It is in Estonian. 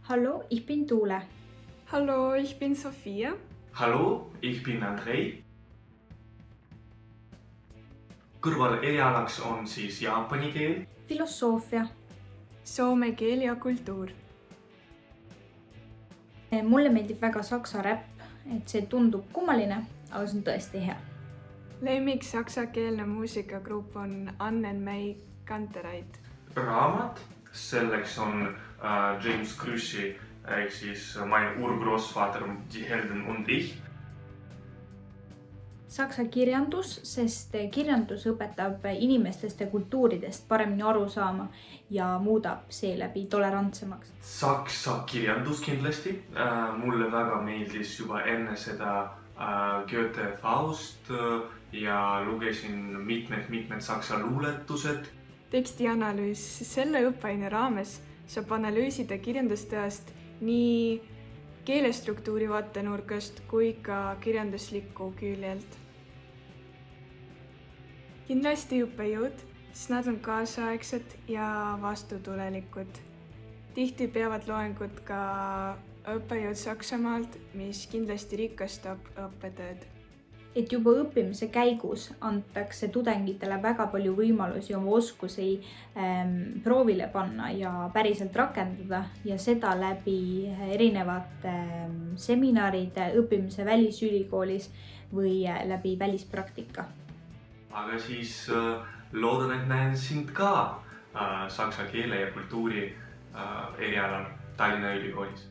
Hallo, ich bin Tuule. Hallo, ich bin Sophia. Hallo, ich bin Andrei. Kõrval erialaks on siis jaapani keel. Filosoofia. Soome keel ja kultuur. Mulle meeldib väga saksa räpp, et see tundub kummaline, aga see on tõesti hea. Lemmik saksakeelne muusikagrupp on Annenmäi Kantereit. Raamat, selleks on James Krüssi ehk siis Mein Urgroßvater, Die Helden und ich. Saksa kirjandus, sest kirjandus õpetab inimestest ja kultuuridest paremini aru saama ja muudab seeläbi tolerantsemaks. Saksa kirjandus kindlasti. Mulle väga meeldis juba enne seda Goethe Faust ja lugesin mitmed saksa luuletused. Tekstianalüüs. Selle õppeaine raames saab analüüsida kirjandusteost nii keelestruktuuri vaatenurgast kui ka kirjandusliku küljelt. Kindlasti õppejõud, sest nad on kaasaegsed ja vastutulelikud. Tihti peavad loengud ka õppejõud Saksamaalt, mis kindlasti rikastab õppetööd. Et juba õppimise käigus antakse tudengitele väga palju võimalusi oma oskusi proovile panna ja päriselt rakendada ja seda läbi erinevate seminaride, õppimise välisülikoolis või läbi välispraktika. Aga siis loodan, et näen sind ka saksa keele ja kultuuri erialal Tallinna Ülikoolis.